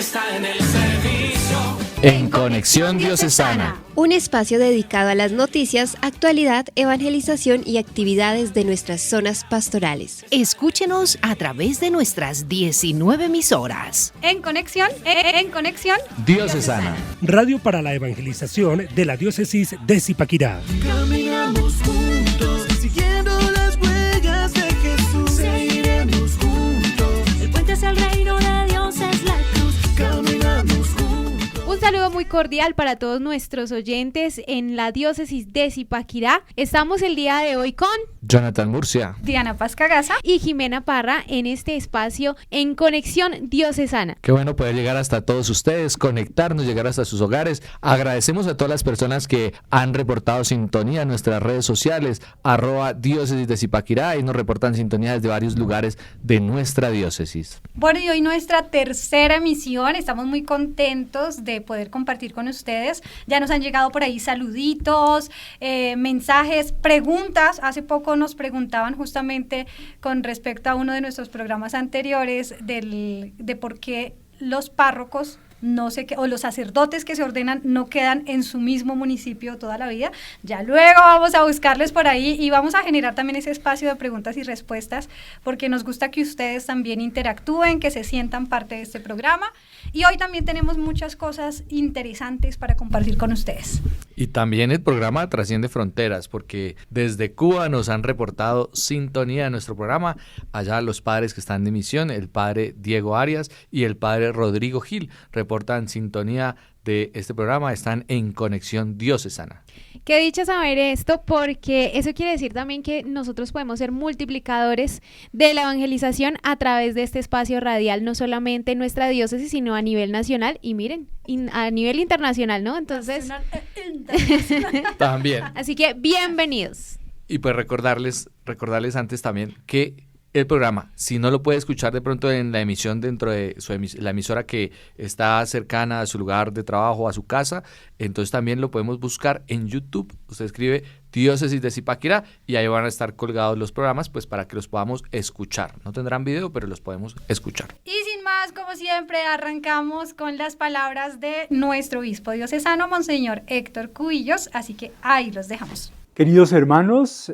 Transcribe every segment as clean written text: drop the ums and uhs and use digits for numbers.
está en el servicio. En Conexión Diocesana, un espacio dedicado a las noticias, actualidad, evangelización y actividades de nuestras zonas pastorales. Escúchenos a través de nuestras 19 emisoras. En Conexión Diocesana. Radio para la evangelización de la diócesis de Zipaquirá. Caminamos juntos, siguiendo las huellas de Jesús. Seguiremos juntos. El puente hacia el reino de Dios es la cruz. Caminamos juntos. Un saludo muy cordial para todos nuestros oyentes en la diócesis de Zipaquirá. Estamos el día de hoy con Jonathan Murcia, Diana Pascagasa y Jimena Parra en este espacio en Conexión Diocesana. Qué bueno poder llegar hasta todos ustedes, conectarnos, llegar hasta sus hogares. Agradecemos a todas las personas que han reportado sintonía en nuestras redes sociales, @diócesis de Zipaquirá, y nos reportan sintonía desde varios lugares de nuestra diócesis. Bueno, y hoy nuestra tercera emisión, estamos muy contentos de poder compartir con ustedes. Ya nos han llegado por ahí saluditos, mensajes, preguntas. Hace poco nos preguntaban justamente con respecto a uno de nuestros programas anteriores de por qué los párrocos o los sacerdotes que se ordenan no quedan en su mismo municipio toda la vida. Ya luego vamos a buscarles por ahí y vamos a generar también ese espacio de preguntas y respuestas, porque nos gusta que ustedes también interactúen, que se sientan parte de este programa. Y hoy también tenemos muchas cosas interesantes para compartir con ustedes. Y también el programa trasciende fronteras, porque desde Cuba nos han reportado sintonía de nuestro programa. Allá los padres que están de misión, el padre Diego Arias y el padre Rodrigo Gil, reportan sintonía de este programa, están en Conexión Diocesana. Qué dicha saber esto, porque eso quiere decir también que nosotros podemos ser multiplicadores de la evangelización a través de este espacio radial, no solamente en nuestra diócesis, sino a nivel nacional y miren, a nivel internacional, ¿no? Entonces, También. Así que bienvenidos. Y pues recordarles antes también que el programa, si no lo puede escuchar de pronto en la emisión dentro de la emisora que está cercana a su lugar de trabajo, a su casa, entonces también lo podemos buscar en YouTube. Usted escribe Diócesis de Zipaquirá y ahí van a estar colgados los programas, pues para que los podamos escuchar. No tendrán video, pero los podemos escuchar. Y sin más, como siempre, arrancamos con las palabras de nuestro obispo diocesano, Monseñor Héctor Cubillos, así que ahí los dejamos. Queridos hermanos,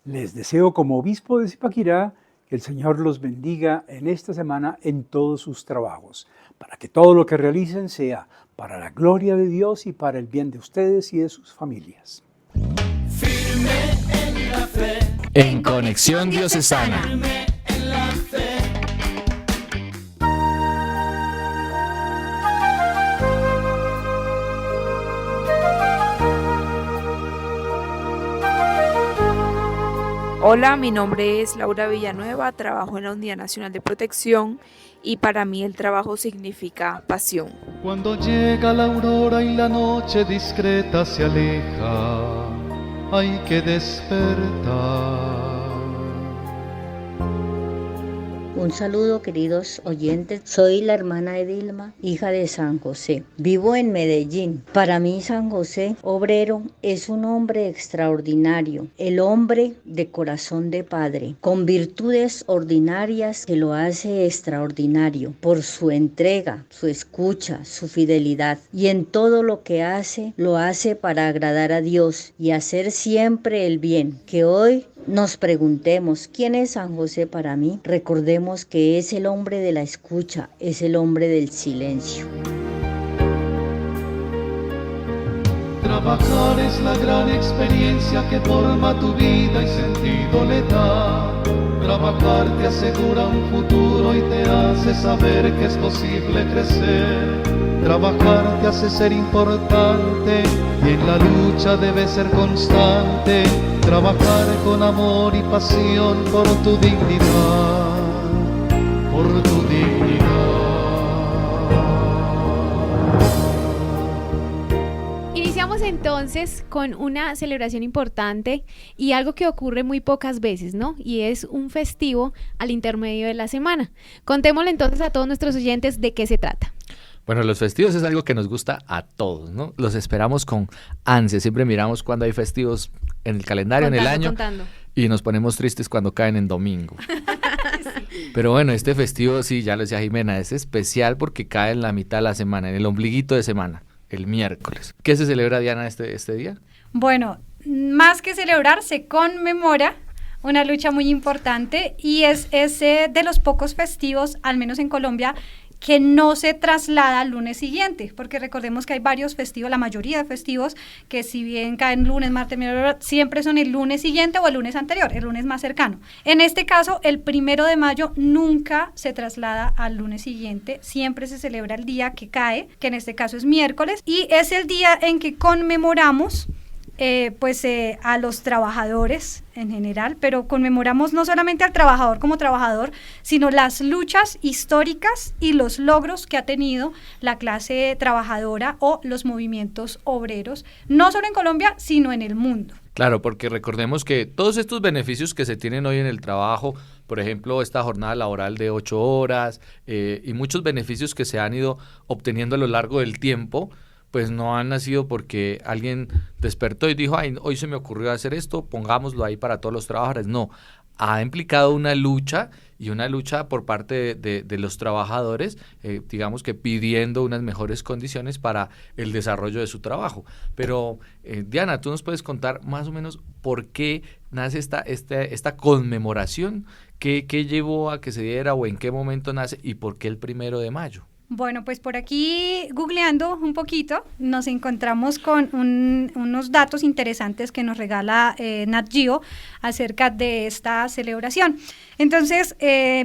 les deseo como obispo de Zipaquirá que el Señor los bendiga en esta semana en todos sus trabajos, para que todo lo que realicen sea para la gloria de Dios y para el bien de ustedes y de sus familias. Firme en la fe. En Conexión Diocesana. Firme en la fe. Hola, mi nombre es Laura Villanueva, trabajo en la Unidad Nacional de Protección y para mí el trabajo significa pasión. Cuando llega la aurora y la noche discreta se aleja, hay que despertar. Un saludo, queridos oyentes. Soy la hermana Edilma, hija de San José. Vivo en Medellín. Para mí, San José, obrero, es un hombre extraordinario, el hombre de corazón de padre, con virtudes ordinarias que lo hace extraordinario, por su entrega, su escucha, su fidelidad. Y en todo lo que hace, lo hace para agradar a Dios y hacer siempre el bien. Que hoy nos preguntemos, ¿quién es San José para mí? Recordemos que es el hombre de la escucha, es el hombre del silencio. Trabajar es la gran experiencia que forma tu vida y sentido le da. Trabajar te asegura un futuro y te hace saber que es posible crecer. Trabajar te hace ser importante y en la lucha debes ser constante. Trabajar con amor y pasión por tu dignidad, por tu dignidad. Iniciamos entonces con una celebración importante y algo que ocurre muy pocas veces, ¿no? Y es un festivo al intermedio de la semana. Contémosle entonces a todos nuestros oyentes de qué se trata. Bueno, los festivos es algo que nos gusta a todos, ¿no? Los esperamos con ansia, siempre miramos cuando hay festivos en el calendario, en el año, y nos ponemos tristes cuando caen en domingo. Pero bueno, este festivo, sí, ya lo decía Jimena, es especial porque cae en la mitad de la semana, en el ombliguito de semana, el miércoles. ¿Qué se celebra, Diana, este día? Bueno, más que celebrar, se conmemora una lucha muy importante y es de los pocos festivos, al menos en Colombia, que no se traslada al lunes siguiente, porque recordemos que hay varios festivos, la mayoría de festivos, que si bien caen lunes, martes, miércoles, siempre son el lunes siguiente o el lunes anterior, el lunes más cercano. En este caso, el 1 de mayo nunca se traslada al lunes siguiente, siempre se celebra el día que cae, que en este caso es miércoles, y es el día en que conmemoramos a los trabajadores en general, pero conmemoramos no solamente al trabajador como trabajador, sino las luchas históricas y los logros que ha tenido la clase trabajadora o los movimientos obreros, no solo en Colombia, sino en el mundo. Claro, porque recordemos que todos estos beneficios que se tienen hoy en el trabajo, por ejemplo, esta jornada laboral de 8 horas y muchos beneficios que se han ido obteniendo a lo largo del tiempo, pues no han nacido porque alguien despertó y dijo, ay, hoy se me ocurrió hacer esto, pongámoslo ahí para todos los trabajadores. No, ha implicado una lucha y una lucha por parte de los trabajadores, digamos que pidiendo unas mejores condiciones para el desarrollo de su trabajo. Pero, Diana, ¿tú nos puedes contar más o menos por qué nace esta conmemoración? ¿Qué llevó a que se diera o en qué momento nace y por qué el 1 de mayo? Bueno, pues por aquí googleando un poquito nos encontramos con unos datos interesantes que nos regala Nat Geo acerca de esta celebración. Entonces,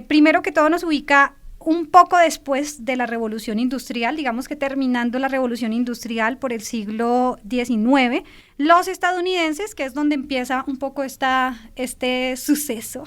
primero que todo nos ubica un poco después de la Revolución Industrial, digamos que terminando la Revolución Industrial por el siglo XIX, los estadounidenses, que es donde empieza un poco este suceso,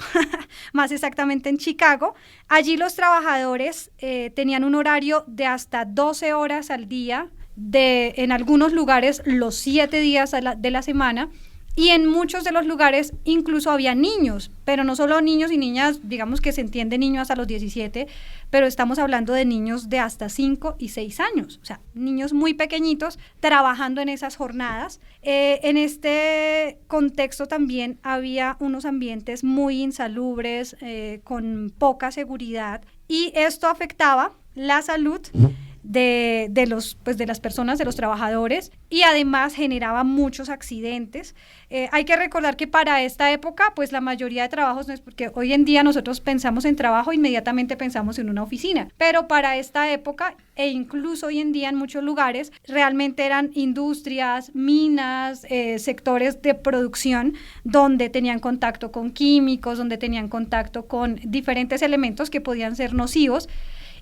más exactamente en Chicago, allí los trabajadores tenían un horario de hasta 12 horas al día, en algunos lugares los 7 días de la semana, y en muchos de los lugares incluso había niños, pero no solo niños y niñas, digamos que se entiende niños hasta los 17, pero estamos hablando de niños de hasta 5 y 6 años, o sea, niños muy pequeñitos trabajando en esas jornadas. En este contexto también había unos ambientes muy insalubres, con poca seguridad, y esto afectaba la salud de las personas, de los trabajadores, y además generaba muchos accidentes. Hay que recordar que para esta época, pues la mayoría de trabajos, no es porque hoy en día nosotros pensamos en trabajo, inmediatamente pensamos en una oficina, pero para esta época e incluso hoy en día en muchos lugares, realmente eran industrias, minas, sectores de producción donde tenían contacto con químicos, donde tenían contacto con diferentes elementos que podían ser nocivos.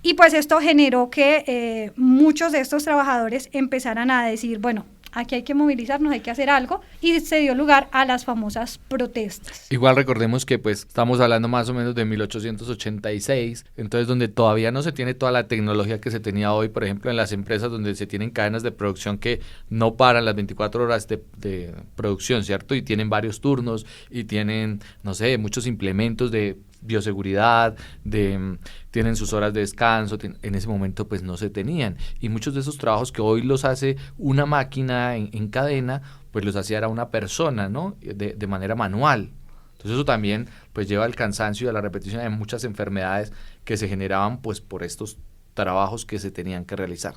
Y pues esto generó que muchos de estos trabajadores empezaran a decir, bueno, aquí hay que movilizarnos, hay que hacer algo, y se dio lugar a las famosas protestas. Igual recordemos que pues estamos hablando más o menos de 1886, entonces donde todavía no se tiene toda la tecnología que se tenía hoy, por ejemplo, en las empresas donde se tienen cadenas de producción que no paran las 24 horas de producción, ¿cierto? Y tienen varios turnos y tienen, no sé, muchos implementos de bioseguridad, tienen sus horas de descanso, en ese momento pues no se tenían, y muchos de esos trabajos que hoy los hace una máquina en cadena, pues los hacía era una persona, ¿no? De manera manual. Entonces eso también pues lleva al cansancio y a la repetición de muchas enfermedades que se generaban pues por estos trabajos que se tenían que realizar.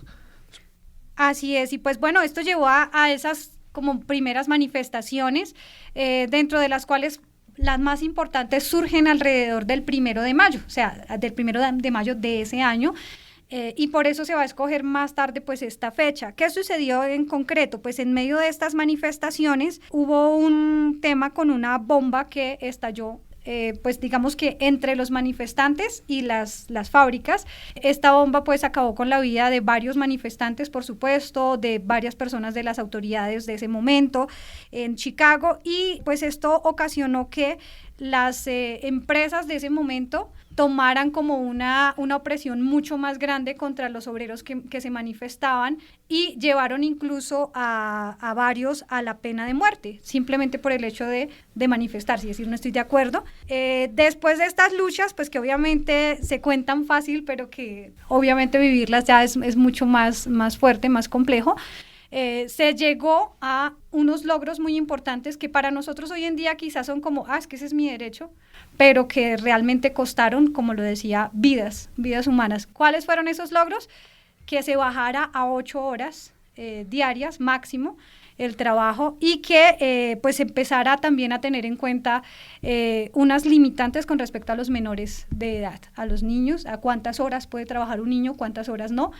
Así es, y pues bueno, esto llevó a esas como primeras manifestaciones, dentro de las cuales las más importantes surgen alrededor del 1 de mayo, o sea, del 1 de mayo de ese año, y por eso se va a escoger más tarde pues esta fecha. ¿Qué sucedió en concreto? Pues en medio de estas manifestaciones hubo un tema con una bomba que estalló, pues digamos que entre los manifestantes y las fábricas. Esta bomba pues acabó con la vida de varios manifestantes, por supuesto, de varias personas de las autoridades de ese momento en Chicago, y pues esto ocasionó que las empresas de ese momento tomaran como una opresión mucho más grande contra los obreros que se manifestaban, y llevaron incluso a varios a la pena de muerte, simplemente por el hecho de manifestarse y decir no estoy de acuerdo. Después de estas luchas, pues que obviamente se cuentan fácil, pero que obviamente vivirlas ya es mucho más fuerte, más complejo. se llegó a unos logros muy importantes que para nosotros hoy en día quizás son como, es que ese es mi derecho, pero que realmente costaron, como lo decía, vidas humanas. ¿Cuáles fueron esos logros? Que se bajara a 8 horas diarias máximo el trabajo y que pues empezara también a tener en cuenta unas limitantes con respecto a los menores de edad, a los niños, a cuántas horas puede trabajar un niño, cuántas horas no.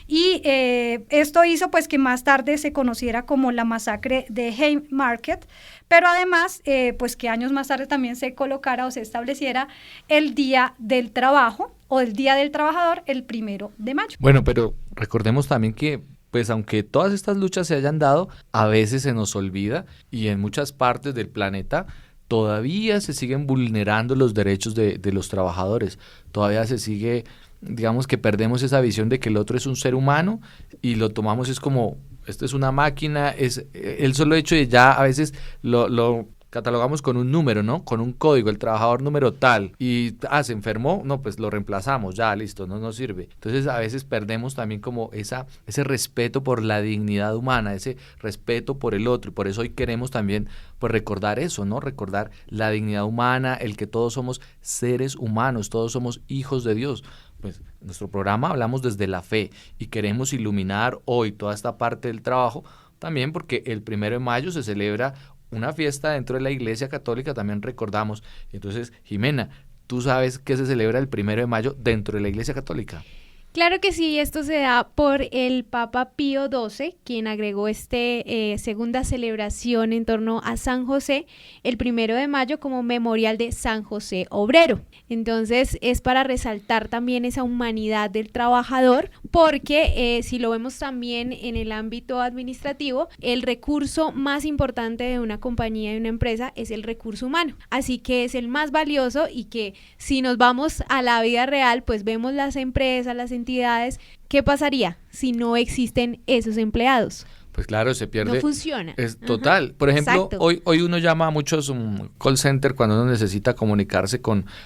Y esto hizo pues que más tarde se conociera como la masacre de Haymarket, pero además pues que años más tarde también se colocara o se estableciera el Día del Trabajo o el Día del Trabajador el 1 de mayo. Bueno, pero recordemos también que pues aunque todas estas luchas se hayan dado, a veces se nos olvida y en muchas partes del planeta todavía se siguen vulnerando los derechos de los trabajadores. Todavía se sigue, digamos que perdemos esa visión de que el otro es un ser humano y lo tomamos es como, esto es una máquina, es el solo hecho de ya a veces lo catalogamos con un número, ¿no? Con un código, el trabajador número tal, y se enfermó, no, pues lo reemplazamos, ya, listo, no nos sirve. Entonces a veces perdemos también como ese respeto por la dignidad humana, ese respeto por el otro, y por eso hoy queremos también pues recordar eso, ¿no? Recordar la dignidad humana, el que todos somos seres humanos, todos somos hijos de Dios. Pues en nuestro programa hablamos desde la fe y queremos iluminar hoy toda esta parte del trabajo, también porque el 1 de mayo se celebra una fiesta dentro de la Iglesia Católica, también recordamos. Entonces, Jimena, ¿tú sabes qué se celebra el 1 de mayo dentro de la Iglesia Católica? Claro que sí, esto se da por el Papa Pío XII, quien agregó segunda celebración en torno a San José, el 1 de mayo como memorial de San José Obrero. Entonces es para resaltar también esa humanidad del trabajador, porque si lo vemos también en el ámbito administrativo, el recurso más importante de una compañía, de una empresa, es el recurso humano. Así que es el más valioso y que si nos vamos a la vida real, pues vemos las empresas, las entidades, ¿qué pasaría si no existen esos empleados? Pues claro, se pierde. No funciona. Es total. Por ejemplo, hoy uno llama a muchos call center cuando uno necesita comunicarse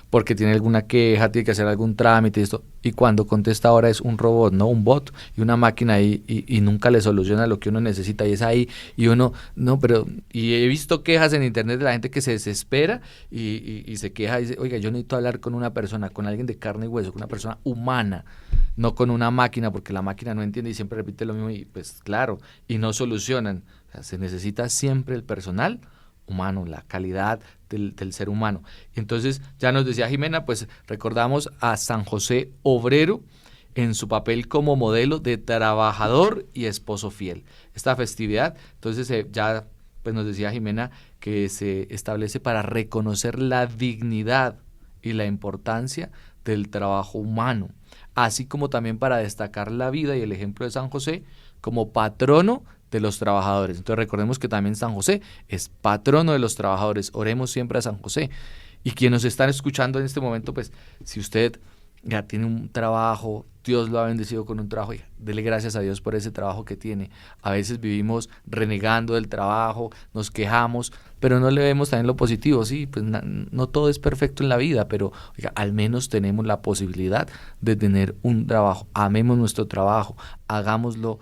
porque tiene alguna queja, tiene que hacer algún trámite y esto, y cuando contesta ahora es un robot, ¿no? Un bot y una máquina ahí y nunca le soluciona lo que uno necesita y es ahí y uno, no, pero, y he visto quejas en internet de la gente que se desespera y se queja y dice, oiga, yo necesito hablar con una persona, con alguien de carne y hueso, con una persona humana, no con una máquina, porque la máquina no entiende y siempre repite lo mismo y pues claro, y no solucionan. O sea, se necesita siempre el personal humano, la calidad del ser humano. Entonces, ya nos decía Jimena, pues recordamos a San José Obrero en su papel como modelo de trabajador y esposo fiel. Esta festividad, entonces ya pues nos decía Jimena que se establece para reconocer la dignidad y la importancia del trabajo humano, así como también para destacar la vida y el ejemplo de San José como patrono de los trabajadores. Entonces recordemos que también San José es patrono de los trabajadores. Oremos siempre a San José. Y quienes nos están escuchando en este momento, pues si usted ya tiene un trabajo, Dios lo ha bendecido con un trabajo, dele gracias a Dios por ese trabajo que tiene. A veces vivimos renegando del trabajo, nos quejamos, pero no le vemos también lo positivo. Sí, pues no todo es perfecto en la vida, pero oiga, al menos tenemos la posibilidad de tener un trabajo. Amemos nuestro trabajo, hagámoslo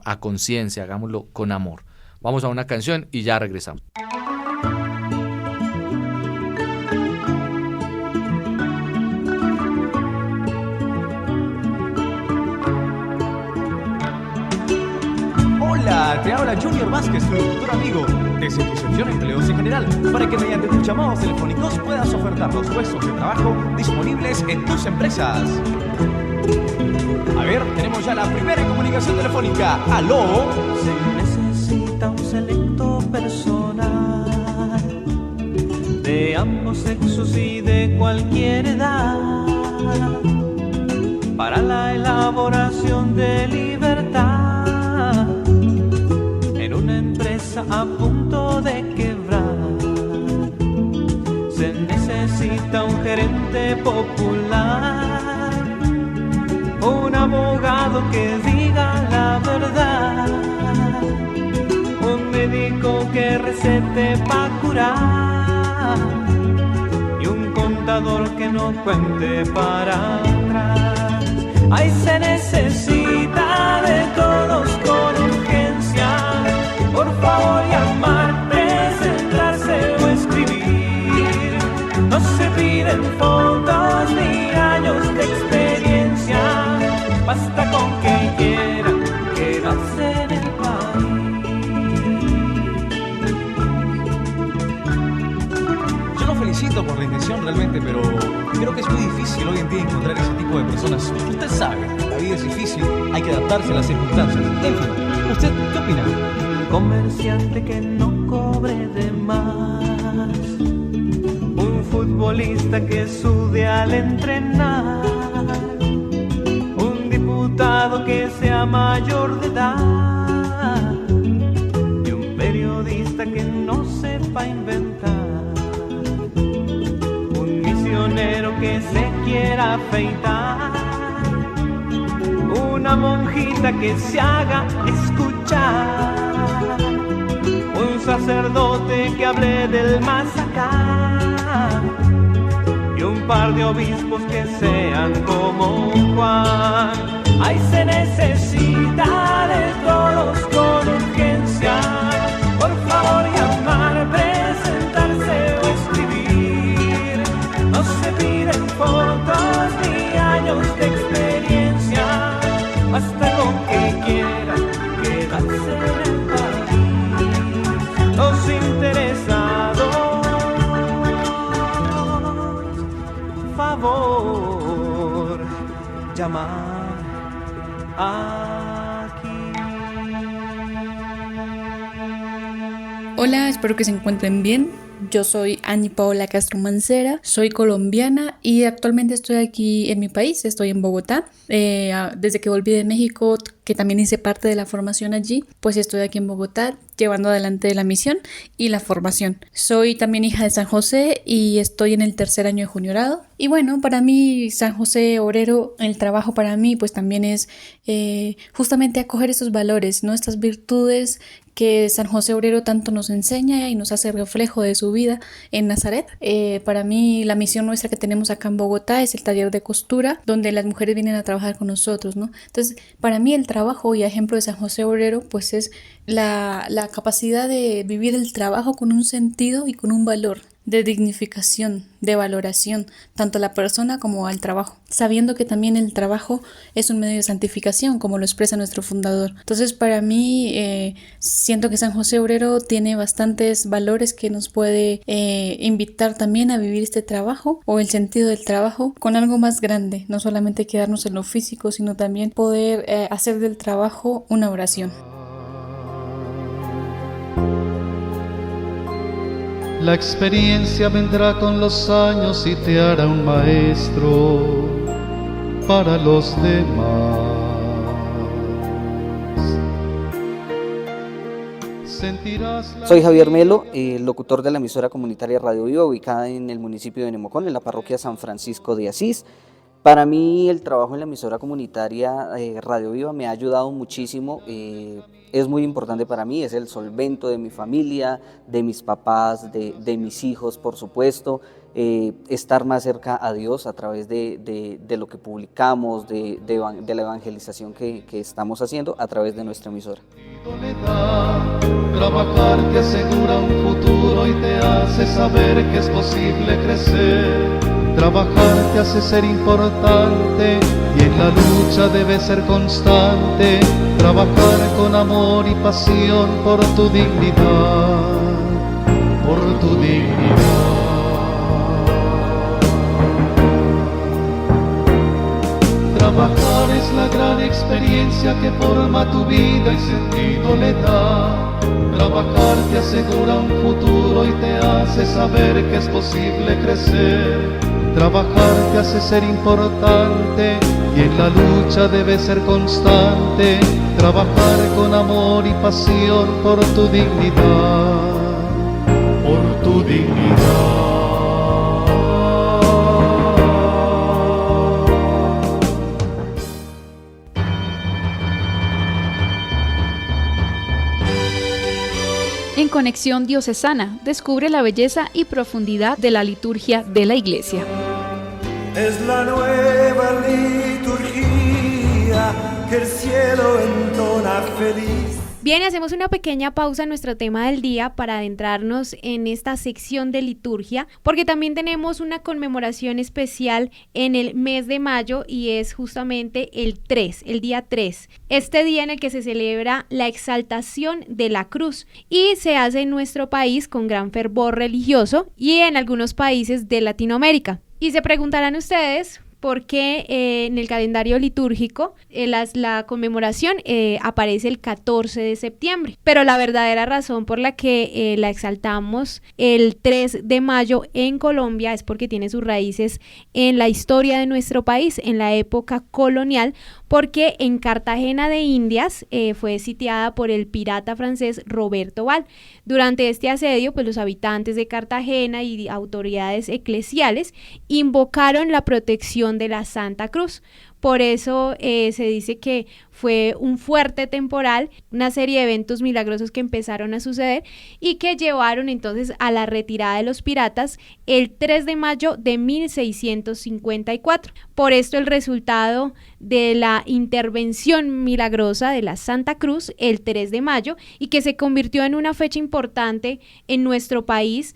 a conciencia, hagámoslo con amor. Vamos a una canción y ya regresamos. Hola, te habla Junior Vázquez, tu locutor amigo, desde tu sección Empleos en General, para que mediante tus llamados telefónicos puedas ofertar los puestos de trabajo disponibles en tus empresas. A ver, tenemos ya la primera comunicación telefónica. ¡Aló! Se necesita un selecto personal de ambos sexos y de cualquier edad para la elaboración de libertad en una empresa a punto de quebrar. Se necesita un gerente popular, un abogado que diga la verdad, un médico que recete pa' curar y un contador que no cuente para atrás. Ay, se necesita de todos con urgencia basta con que quieran quedarse en el país. Yo lo felicito por la intención realmente, pero creo que es muy difícil hoy en día encontrar ese tipo de personas. Usted sabe, la vida es difícil, hay que adaptarse a las circunstancias. En fin, ¿usted qué opina? Comerciante que no cobre de más, un futbolista que sude al entrenar, un diputado que sea mayor de edad y un periodista que no sepa inventar, un misionero que se quiera afeitar, una monjita que se haga escuchar, un sacerdote que hable del más acá y un par de obispos que sean como Juan. Ay, se necesita de todos con urgencia, por favor llamar, presentarse o escribir. No se piden fotos ni años de experiencia, basta con que quieran quedarse en el país. Los interesados, favor, llamar aquí. Hola, espero que se encuentren bien. Yo soy Ani Paola Castro Mancera, soy colombiana y actualmente estoy aquí en mi país, estoy en Bogotá. Desde que volví de México, que también hice parte de la formación allí, pues estoy aquí en Bogotá llevando adelante la misión y la formación. Soy también hija de San José y estoy en el 3er año de juniorado. Y bueno, para mí San José Obrero, el trabajo para mí pues también es justamente acoger estos valores, ¿no? Estas virtudes que San José Obrero tanto nos enseña y nos hace reflejo de su vida en Nazaret. Para mí la misión nuestra que tenemos acá en Bogotá es el taller de costura, donde las mujeres vienen a trabajar con nosotros, ¿no? Entonces, para mí el trabajo y ejemplo de San José Obrero pues es la capacidad de vivir el trabajo con un sentido y con un valor de dignificación, de valoración, tanto a la persona como al trabajo, sabiendo que también el trabajo es un medio de santificación, como lo expresa nuestro fundador. Entonces, para mí, siento que San José Obrero tiene bastantes valores que nos puede invitar también a vivir este trabajo o el sentido del trabajo con algo más grande, no solamente quedarnos en lo físico, sino también poder hacer del trabajo una oración. La experiencia vendrá con los años y te hará un maestro para los demás. Soy Javier Melo, locutor de la emisora comunitaria Radio Viva, ubicada en el municipio de Nemocón, en la parroquia San Francisco de Asís. Para mí el trabajo en la emisora comunitaria Radio Viva me ha ayudado muchísimo, es muy importante para mí, es el solvento de mi familia, de mis papás, de mis hijos, por supuesto, estar más cerca a Dios a través de lo que publicamos, de la evangelización que estamos haciendo a través de nuestra emisora. Trabajar te asegura un futuro y te hace saber que es posible crecer. Trabajar te hace ser importante y en la lucha debes ser constante. Trabajar con amor y pasión por tu dignidad, por tu dignidad. Trabajar es la gran experiencia que forma tu vida y sentido le da. Trabajar te asegura un futuro y te hace saber que es posible crecer. Trabajar te hace ser importante y en la lucha debes ser constante. Trabajar con amor y pasión por tu dignidad, por tu dignidad. En Conexión Diocesana, descubre la belleza y profundidad de la liturgia de la Iglesia. Es la nueva liturgia que el cielo entona feliz. Bien, hacemos una pequeña pausa en nuestro tema del día para adentrarnos en esta sección de liturgia, porque también tenemos una conmemoración especial en el mes de mayo y es justamente el día 3, este día en el que se celebra la exaltación de la cruz y se hace en nuestro país con gran fervor religioso y en algunos países de Latinoamérica. Y se preguntarán ustedes por qué en el calendario litúrgico la conmemoración aparece el 14 de septiembre. Pero la verdadera razón por la que la exaltamos el 3 de mayo en Colombia es porque tiene sus raíces en la historia de nuestro país, en la época colonial, porque en Cartagena de Indias fue sitiada por el pirata francés Roberto Ball. Durante este asedio, pues los habitantes de Cartagena y autoridades eclesiales invocaron la protección de la Santa Cruz. Por eso se dice que fue un fuerte temporal, una serie de eventos milagrosos que empezaron a suceder y que llevaron entonces a la retirada de los piratas el 3 de mayo de 1654. Por esto el resultado de la intervención milagrosa de la Santa Cruz el 3 de mayo y que se convirtió en una fecha importante en nuestro país,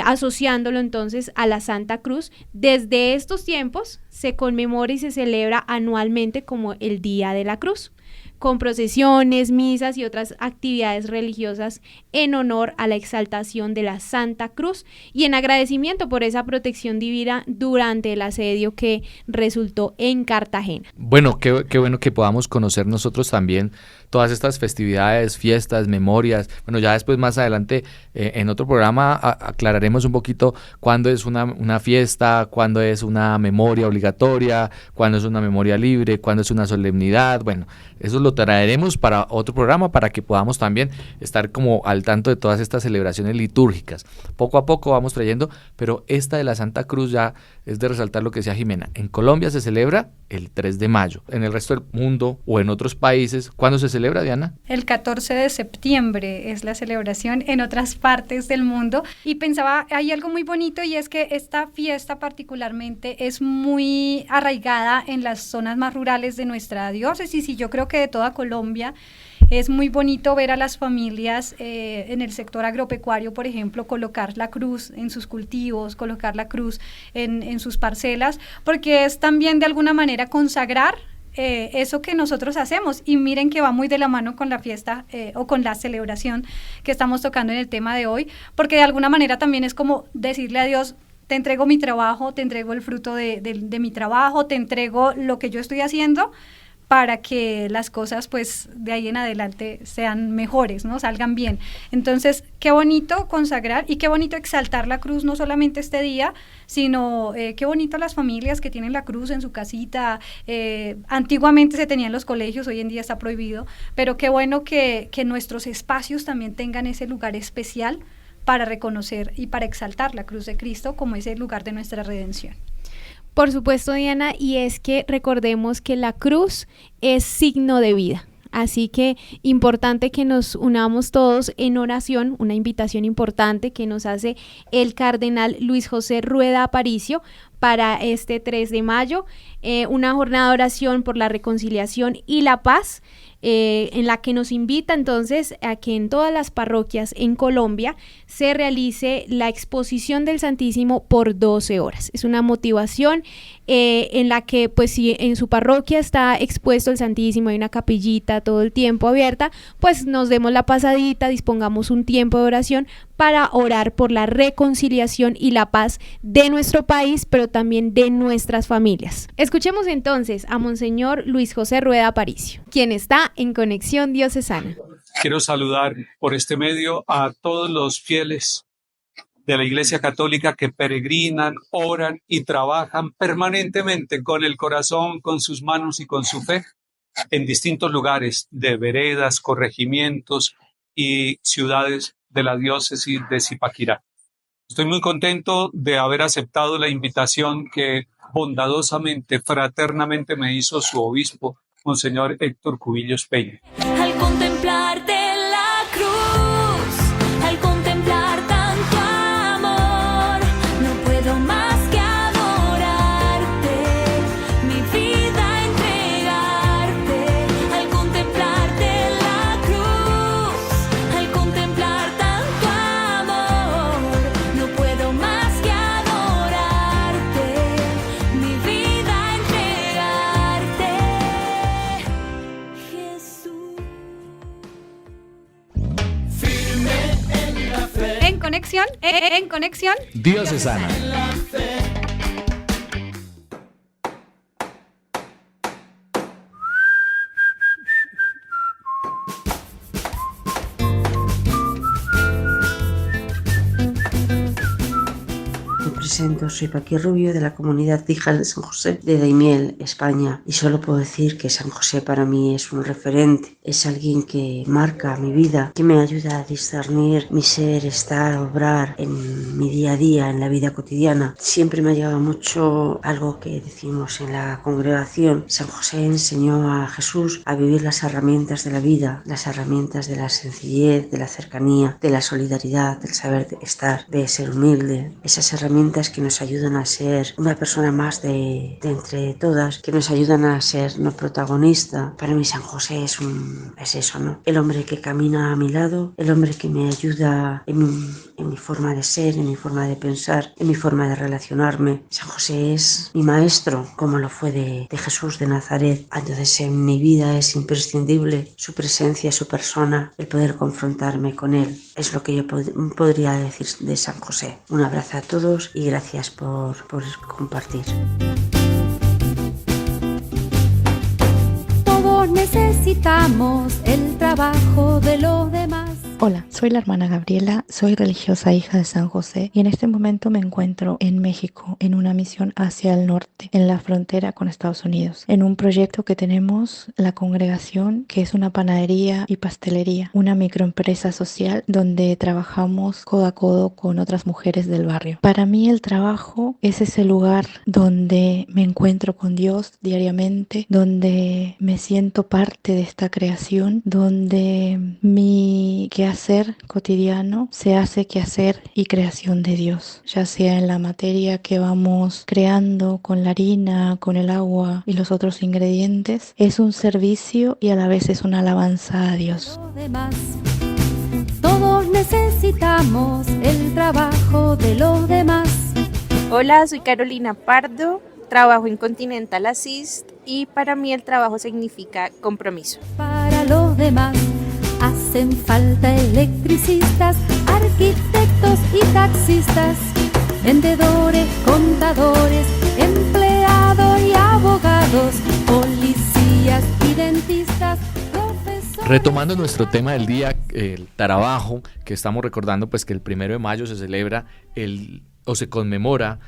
asociándolo entonces a la Santa Cruz. Desde estos tiempos se conmemora y se celebra anualmente como el Día de la Cruz, con procesiones, misas y otras actividades religiosas en honor a la exaltación de la Santa Cruz y en agradecimiento por esa protección divina durante el asedio que resultó en Cartagena. Bueno, qué bueno que podamos conocer nosotros también todas estas festividades, fiestas, memorias. Bueno, ya después más adelante en otro programa aclararemos un poquito cuándo es una fiesta, cuándo es una memoria obligatoria, cuándo es una memoria libre, cuándo es una solemnidad. Bueno, eso lo traeremos para otro programa para que podamos también estar como al tanto de todas estas celebraciones litúrgicas. Poco a poco vamos trayendo, pero esta de la Santa Cruz ya es de resaltar lo que decía Jimena. En Colombia se celebra el 3 de mayo. En el resto del mundo o en otros países, ¿cuándo se celebra, Diana? El 14 de septiembre es la celebración en otras partes del mundo. Y pensaba, hay algo muy bonito y es que esta fiesta particularmente es muy arraigada en las zonas más rurales de nuestra diócesis y yo creo que de toda Colombia. Es muy bonito ver a las familias en el sector agropecuario, por ejemplo, colocar la cruz en sus cultivos, colocar la cruz en sus parcelas, porque es también de alguna manera consagrar eso que nosotros hacemos. Y miren que va muy de la mano con la fiesta o con la celebración que estamos tocando en el tema de hoy, porque de alguna manera también es como decirle a Dios: te entrego mi trabajo, te entrego el fruto de mi trabajo, te entrego lo que yo estoy haciendo, para que las cosas pues de ahí en adelante sean mejores, ¿no? Salgan bien. Entonces, qué bonito consagrar y qué bonito exaltar la cruz, no solamente este día, sino qué bonito las familias que tienen la cruz en su casita. Antiguamente se tenía en los colegios, hoy en día está prohibido, pero qué bueno que nuestros espacios también tengan ese lugar especial para reconocer y para exaltar la cruz de Cristo como ese lugar de nuestra redención. Por supuesto, Diana, y es que recordemos que la cruz es signo de vida. Así que importante que nos unamos todos en oración, una invitación importante que nos hace el cardenal Luis José Rueda Aparicio para este 3 de mayo, una jornada de oración por la reconciliación y la paz, en la que nos invita entonces a que en todas las parroquias en Colombia se realice la exposición del Santísimo por 12 horas. Es una motivación en la que pues si en su parroquia está expuesto el Santísimo, hay una capillita todo el tiempo abierta, pues nos demos la pasadita, dispongamos un tiempo de oración para orar por la reconciliación y la paz de nuestro país, pero también de nuestras familias. Escuchemos entonces a Monseñor Luis José Rueda Aparicio, quien está en Conexión Diocesana. Quiero saludar por este medio a todos los fieles de la Iglesia Católica que peregrinan, oran y trabajan permanentemente con el corazón, con sus manos y con su fe en distintos lugares de veredas, corregimientos y ciudades de la diócesis de Zipaquirá. Estoy muy contento de haber aceptado la invitación que bondadosamente, fraternamente me hizo su obispo, Monseñor Héctor Cubillos Peña. Al contemplarte la cruz, al contemplar tanto amor, no puedo más que adorarte, mi vida entregarte. Al contemplarte la cruz, conexión, en conexión diocesana. Soy Paqui Rubio de la comunidad de Hijas de San José de Daimiel, España, y solo puedo decir que San José para mí es un referente, es alguien que marca mi vida, que me ayuda a discernir mi ser, estar, obrar en mi día a día, en la vida cotidiana. Siempre me ha llegado mucho algo que decimos en la congregación. San José enseñó a Jesús a vivir las herramientas de la vida, las herramientas de la sencillez, de la cercanía, de la solidaridad, del saber estar, de ser humilde, esas herramientas que nos ayudan a ser una persona más de entre todas, que nos ayudan a ser no protagonista. Para mí San José es eso, ¿no? El hombre que camina a mi lado, el hombre que me ayuda en mi forma de ser, en mi forma de pensar, en mi forma de relacionarme. San José es mi maestro, como lo fue de Jesús de Nazaret. Entonces en mi vida es imprescindible su presencia, su persona, el poder confrontarme con él. Es lo que yo podría decir de San José. Un abrazo a todos y gracias por compartir. Todos necesitamos el trabajo de los demás. Hola, soy la hermana Gabriela, soy religiosa hija de San José y en este momento me encuentro en México en una misión hacia el norte, en la frontera con Estados Unidos, en un proyecto que tenemos la congregación, que es una panadería y pastelería, una microempresa social donde trabajamos codo a codo con otras mujeres del barrio. Para mí el trabajo es ese lugar donde me encuentro con Dios diariamente, donde me siento parte de esta creación, donde mi quehacer cotidiano se hace quehacer y creación de Dios, ya sea en la materia que vamos creando con la harina, con el agua y los otros ingredientes. Es un servicio y a la vez es una alabanza a Dios. Todos necesitamos el trabajo de los demás. Hola, soy Carolina Pardo, trabajo en Continental Assist y para mí el trabajo significa compromiso. Para los demás hacen falta electricistas, arquitectos y taxistas, vendedores, contadores, empleados y abogados, policías y dentistas, profesores. Retomando nuestro tema del día, el trabajo, que estamos recordando pues que el 1 de mayo se celebra o se conmemora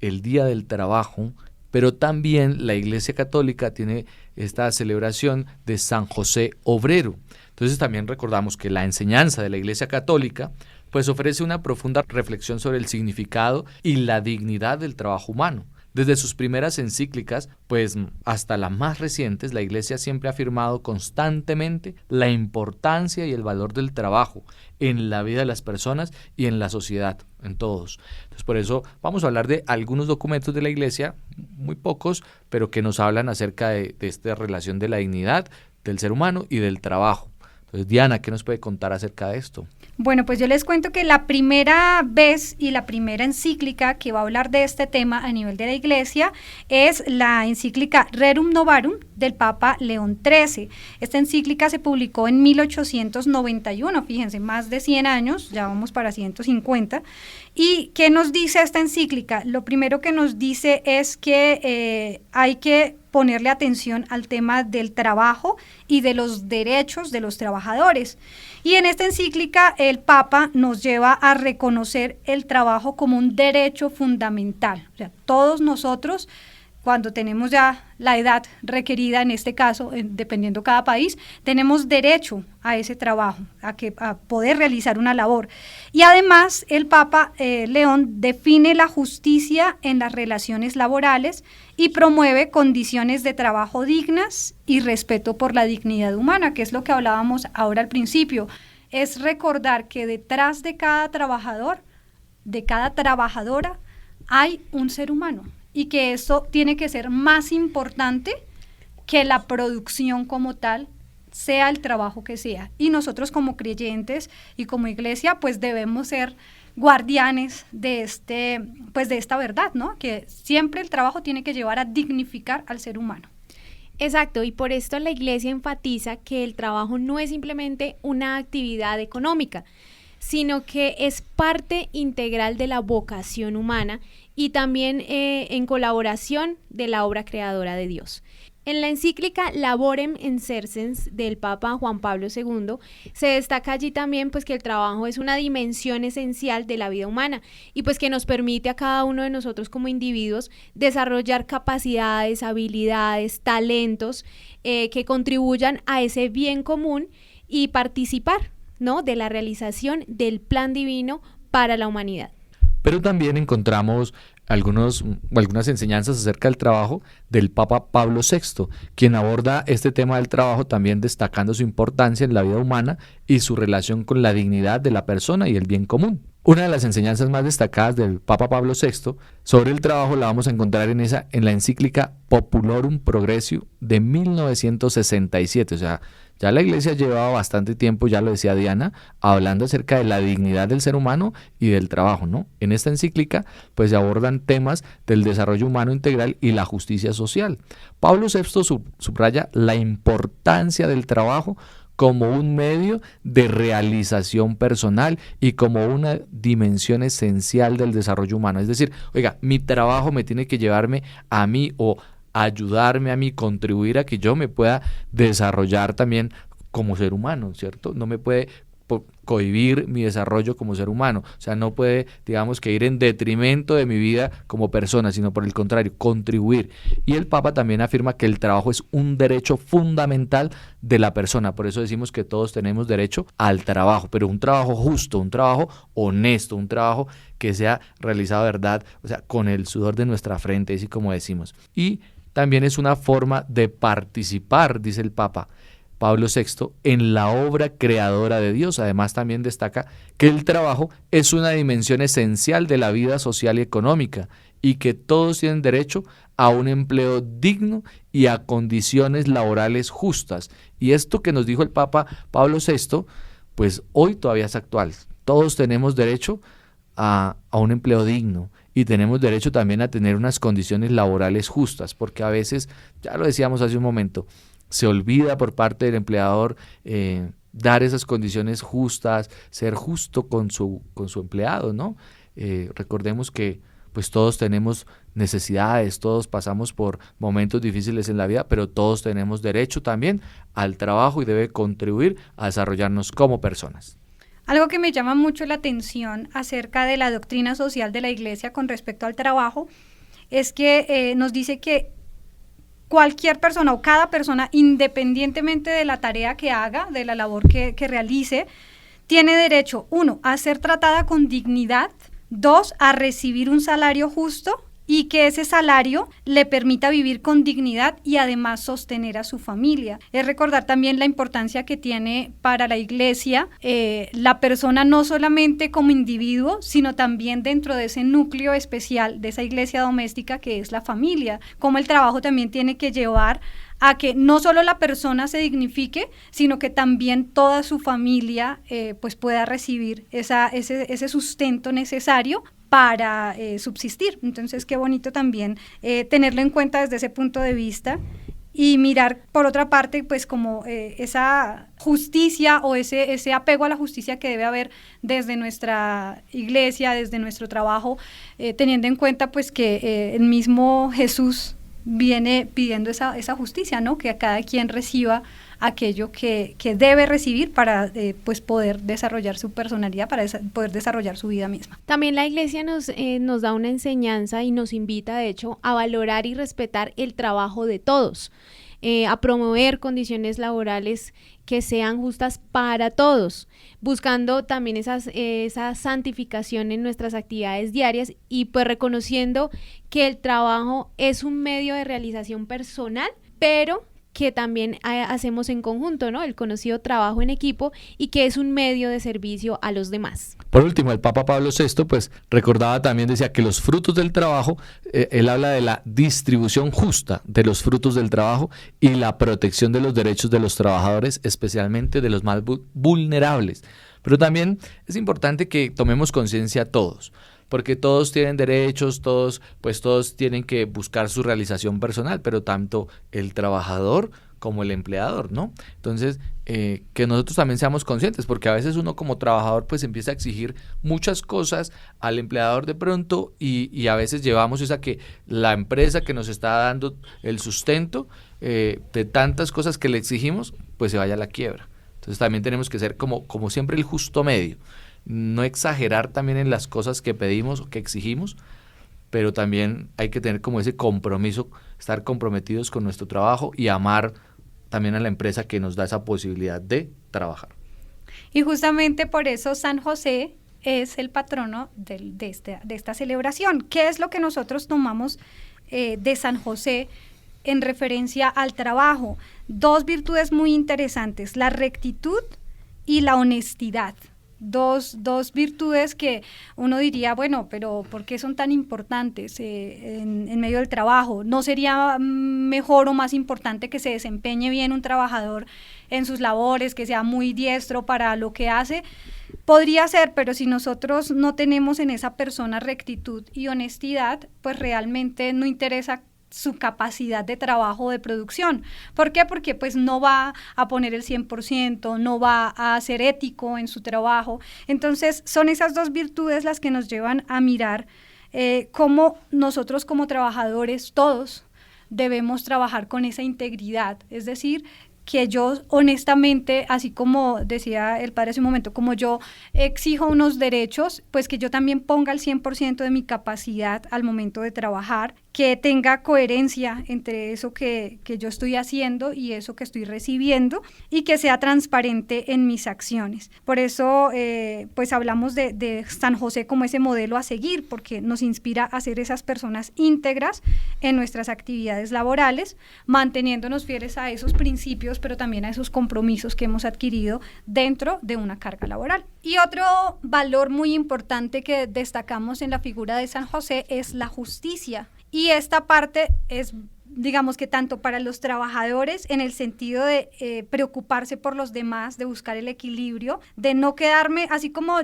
el Día del Trabajo, pero también la Iglesia Católica tiene esta celebración de San José Obrero. Entonces también recordamos que la enseñanza de la Iglesia Católica pues ofrece una profunda reflexión sobre el significado y la dignidad del trabajo humano. Desde sus primeras encíclicas, pues hasta las más recientes, la Iglesia siempre ha afirmado constantemente la importancia y el valor del trabajo en la vida de las personas y en la sociedad, en todos. Entonces, por eso vamos a hablar de algunos documentos de la Iglesia, muy pocos, pero que nos hablan acerca de esta relación de la dignidad del ser humano y del trabajo. Entonces, Diana, ¿qué nos puede contar acerca de esto? Bueno, pues yo les cuento que la primera vez y la primera encíclica que va a hablar de este tema a nivel de la Iglesia es la encíclica Rerum Novarum del Papa León XIII. Esta encíclica se publicó en 1891, fíjense, más de 100 años, ya vamos para 150. ¿Y qué nos dice esta encíclica? Lo primero que nos dice es que hay que ponerle atención al tema del trabajo y de los derechos de los trabajadores. Y en esta encíclica el Papa nos lleva a reconocer el trabajo como un derecho fundamental. O sea, todos nosotros, cuando tenemos ya la edad requerida, en este caso, dependiendo cada país, tenemos derecho a ese trabajo, a poder realizar una labor. Y además el Papa León define la justicia en las relaciones laborales y promueve condiciones de trabajo dignas y respeto por la dignidad humana, que es lo que hablábamos ahora al principio. Es recordar que detrás de cada trabajador, de cada trabajadora, hay un ser humano. Y que eso tiene que ser más importante que la producción como tal, sea el trabajo que sea. Y nosotros como creyentes y como iglesia, pues debemos ser guardianes de esta verdad, ¿no? Que siempre el trabajo tiene que llevar a dignificar al ser humano. Exacto, y por esto la Iglesia enfatiza que el trabajo no es simplemente una actividad económica, sino que es parte integral de la vocación humana y también en colaboración de la obra creadora de Dios. En la encíclica Laborem Exercens del Papa Juan Pablo II se destaca allí también pues que el trabajo es una dimensión esencial de la vida humana y pues que nos permite a cada uno de nosotros como individuos desarrollar capacidades, habilidades, talentos que contribuyan a ese bien común y participar, ¿no?, de la realización del plan divino para la humanidad. Pero también encontramos algunas enseñanzas acerca del trabajo del Papa Pablo VI, quien aborda este tema del trabajo también destacando su importancia en la vida humana y su relación con la dignidad de la persona y el bien común. Una de las enseñanzas más destacadas del Papa Pablo VI sobre el trabajo la vamos a encontrar en la encíclica Populorum Progressio de 1967, o sea, ya la Iglesia llevaba bastante tiempo, ya lo decía Diana, hablando acerca de la dignidad del ser humano y del trabajo, ¿no? En esta encíclica, pues se abordan temas del desarrollo humano integral y la justicia social. Pablo VI subraya la importancia del trabajo como un medio de realización personal y como una dimensión esencial del desarrollo humano. Es decir, oiga, mi trabajo me tiene que llevarme a mí o ayudarme a mí, contribuir a que yo me pueda desarrollar también como ser humano, ¿cierto? No me puede cohibir mi desarrollo como ser humano, o sea, no puede, digamos, que ir en detrimento de mi vida como persona, sino por el contrario, contribuir. Y el Papa también afirma que el trabajo es un derecho fundamental de la persona, por eso decimos que todos tenemos derecho al trabajo, pero un trabajo justo, un trabajo honesto, un trabajo que sea realizado de verdad, o sea, con el sudor de nuestra frente, así como decimos. Y también es una forma de participar, dice el Papa Pablo VI, en la obra creadora de Dios. Además, también destaca que el trabajo es una dimensión esencial de la vida social y económica y que todos tienen derecho a un empleo digno y a condiciones laborales justas. Y esto que nos dijo el Papa Pablo VI, pues hoy todavía es actual. Todos tenemos derecho a un empleo digno y tenemos derecho también a tener unas condiciones laborales justas, porque a veces, ya lo decíamos hace un momento, se olvida por parte del empleador dar esas condiciones justas, ser justo con su empleado, ¿no? Recordemos que pues todos tenemos necesidades, todos pasamos por momentos difíciles en la vida, pero todos tenemos derecho también al trabajo y debe contribuir a desarrollarnos como personas. Algo que me llama mucho la atención acerca de la doctrina social de la Iglesia con respecto al trabajo es que nos dice que cualquier persona o cada persona, independientemente de la tarea que haga, de la labor que realice, tiene derecho, 1, a ser tratada con dignidad, 2, a recibir un salario justo y que ese salario le permita vivir con dignidad y además sostener a su familia. Es recordar también la importancia que tiene para la Iglesia la persona no solamente como individuo, sino también dentro de ese núcleo especial de esa iglesia doméstica que es la familia, como el trabajo también tiene que llevar a que no solo la persona se dignifique, sino que también toda su familia pues pueda recibir ese sustento necesario para subsistir. Entonces, qué bonito también tenerlo en cuenta desde ese punto de vista y mirar, por otra parte, pues como esa justicia o ese apego a la justicia que debe haber desde nuestra iglesia, desde nuestro trabajo, teniendo en cuenta pues que el mismo Jesús viene pidiendo esa justicia, ¿no? Que a cada quien reciba aquello que debe recibir para pues poder desarrollar su personalidad, para poder desarrollar su vida misma. También la Iglesia nos da una enseñanza y nos invita, de hecho, a valorar y respetar el trabajo de todos, a promover condiciones laborales que sean justas para todos, buscando también esa santificación en nuestras actividades diarias y pues reconociendo que el trabajo es un medio de realización personal, pero que también hacemos en conjunto, ¿no? El conocido trabajo en equipo y que es un medio de servicio a los demás. Por último, el Papa Pablo VI pues recordaba también, decía que los frutos del trabajo, él habla de la distribución justa de los frutos del trabajo y la protección de los derechos de los trabajadores, especialmente de los más vulnerables. Pero también es importante que tomemos conciencia todos, porque todos tienen derechos, todos tienen que buscar su realización personal, pero tanto el trabajador como el empleador, ¿no? Entonces, que nosotros también seamos conscientes, porque a veces uno como trabajador pues empieza a exigir muchas cosas al empleador de pronto y a veces llevamos esa que la empresa que nos está dando el sustento de tantas cosas que le exigimos, pues se vaya a la quiebra. Entonces también tenemos que ser como siempre el justo medio, no exagerar también en las cosas que pedimos o que exigimos, pero también hay que tener como ese compromiso, estar comprometidos con nuestro trabajo y amar también a la empresa que nos da esa posibilidad de trabajar. Y justamente por eso San José es el patrono de esta celebración. ¿Qué es lo que nosotros tomamos de San José en referencia al trabajo? 2 virtudes muy interesantes, la rectitud y la honestidad. Dos virtudes que uno diría, bueno, pero ¿por qué son tan importantes en medio del trabajo? ¿No sería mejor o más importante que se desempeñe bien un trabajador en sus labores, que sea muy diestro para lo que hace? Podría ser, pero si nosotros no tenemos en esa persona rectitud y honestidad, pues realmente no interesa su capacidad de trabajo o de producción. ¿Por qué? Porque pues no va a poner el 100%, no va a ser ético en su trabajo. Entonces son esas 2 virtudes las que nos llevan a mirar cómo nosotros como trabajadores todos debemos trabajar con esa integridad, es decir, que yo honestamente, así como decía el padre hace un momento, como yo exijo unos derechos, pues que yo también ponga el 100% de mi capacidad al momento de trabajar, que tenga coherencia entre eso que yo estoy haciendo y eso que estoy recibiendo y que sea transparente en mis acciones. Por eso pues hablamos de San José como ese modelo a seguir, porque nos inspira a ser esas personas íntegras en nuestras actividades laborales, manteniéndonos fieles a esos principios, pero también a esos compromisos que hemos adquirido dentro de una carga laboral. Y otro valor muy importante que destacamos en la figura de San José es la justicia. Y esta parte es, digamos que tanto para los trabajadores en el sentido de preocuparse por los demás, de buscar el equilibrio, de no quedarme, así como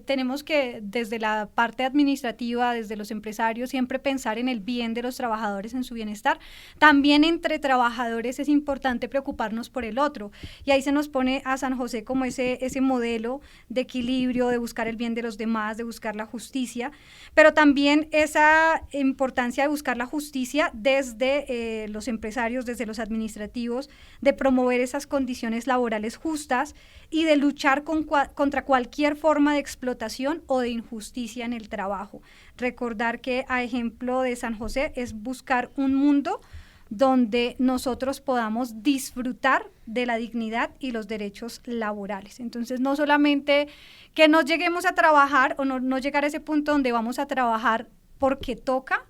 tenemos que desde la parte administrativa, desde los empresarios, siempre pensar en el bien de los trabajadores, en su bienestar. También entre trabajadores es importante preocuparnos por el otro. Y ahí se nos pone a San José como ese modelo de equilibrio, de buscar el bien de los demás, de buscar la justicia, pero también esa importancia de buscar la justicia desde los empresarios, desde los administrativos, de promover esas condiciones laborales justas y de luchar contra cualquier forma de explotación o de injusticia en el trabajo. Recordar que a ejemplo de San José es buscar un mundo donde nosotros podamos disfrutar de la dignidad y los derechos laborales. Entonces, no solamente que no lleguemos a trabajar o no llegar a ese punto donde vamos a trabajar porque toca,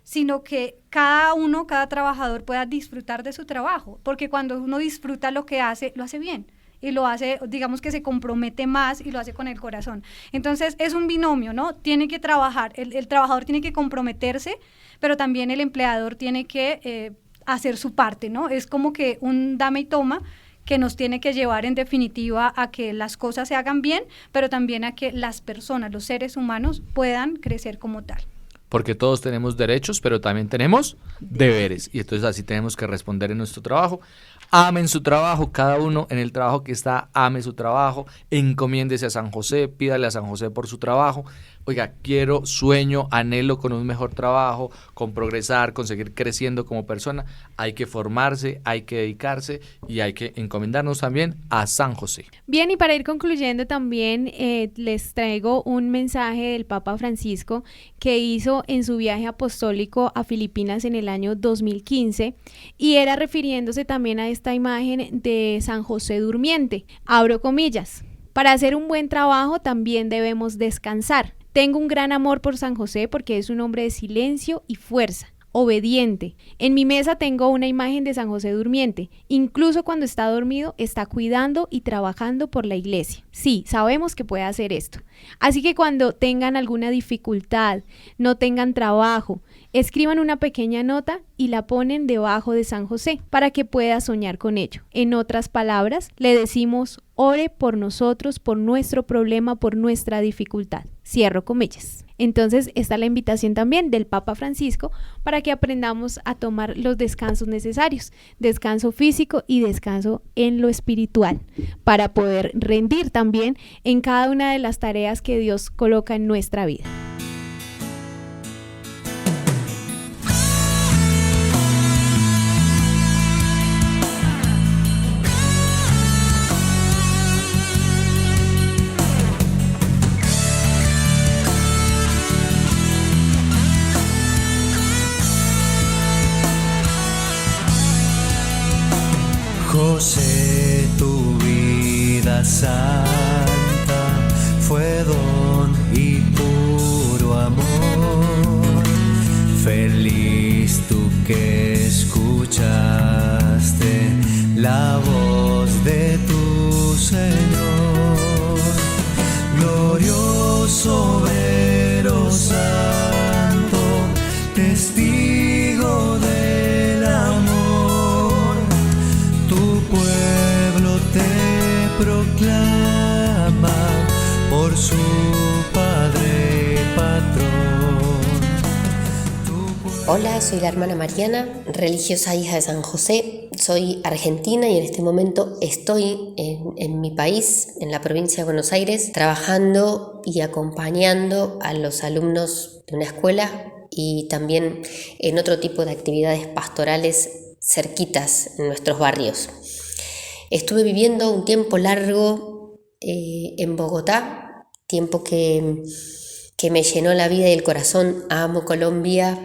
sino que cada trabajador pueda disfrutar de su trabajo, porque cuando uno disfruta lo hace bien. Y lo hace, digamos que se compromete más y lo hace con el corazón. Entonces es un binomio, ¿no? Tiene que trabajar, el trabajador tiene que comprometerse, pero también el empleador tiene que hacer su parte, ¿no? Es como que un dame y toma que nos tiene que llevar en definitiva a que las cosas se hagan bien, pero también a que las personas, los seres humanos, puedan crecer como tal. Porque todos tenemos derechos, pero también tenemos deberes. Y entonces así tenemos que responder en nuestro trabajo. Amen su trabajo, cada uno en el trabajo que está, ame su trabajo, encomiéndese a San José, pídale a San José por su trabajo. Oiga, quiero, sueño, anhelo con un mejor trabajo, con progresar, con seguir creciendo como persona. Hay que formarse, hay que dedicarse y hay que encomendarnos también a San José. Bien, y para ir concluyendo también les traigo un mensaje del Papa Francisco que hizo en su viaje apostólico a Filipinas en el año 2015 y era refiriéndose también a esta imagen de San José durmiente. Abro comillas. Para hacer un buen trabajo también debemos descansar. Tengo un gran amor por San José porque es un hombre de silencio y fuerza, obediente. En mi mesa tengo una imagen de San José durmiente. Incluso cuando está dormido, está cuidando y trabajando por la iglesia. Sí, sabemos que puede hacer esto. Así que cuando tengan alguna dificultad, no tengan trabajo, escriban una pequeña nota y la ponen debajo de San José para que pueda soñar con ello. En otras palabras, le decimos: ore por nosotros, por nuestro problema, por nuestra dificultad. Cierro comillas. Entonces está la invitación también del Papa Francisco para que aprendamos a tomar los descansos necesarios, descanso físico y descanso en lo espiritual, para poder rendir también en cada una de las tareas que Dios coloca en nuestra vida. José, tu vida santa fue don y puro amor. Feliz tú que escuchaste la voz de tu Señor. Glorioso obrero santo, testigo del amor, tu pueblo te proclama por su Padre patrón. Hola, soy la hermana Mariana, religiosa hija de San José. Soy argentina y en este momento estoy en mi país, en la provincia de Buenos Aires, trabajando y acompañando a los alumnos de una escuela y también en otro tipo de actividades pastorales cerquitas en nuestros barrios. Estuve viviendo un tiempo largo en Bogotá, tiempo que me llenó la vida y el corazón. Amo Colombia,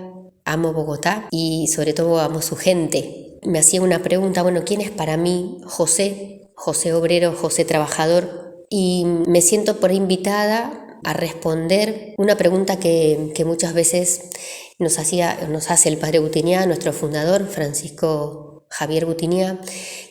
amo Bogotá y sobre todo amo su gente. Me hacía una pregunta, bueno, ¿quién es para mí José? José obrero, José trabajador. Y me siento por ahí invitada a responder una pregunta que muchas veces nos hace el padre Butiñá, nuestro fundador, Francisco Javier Butiñá,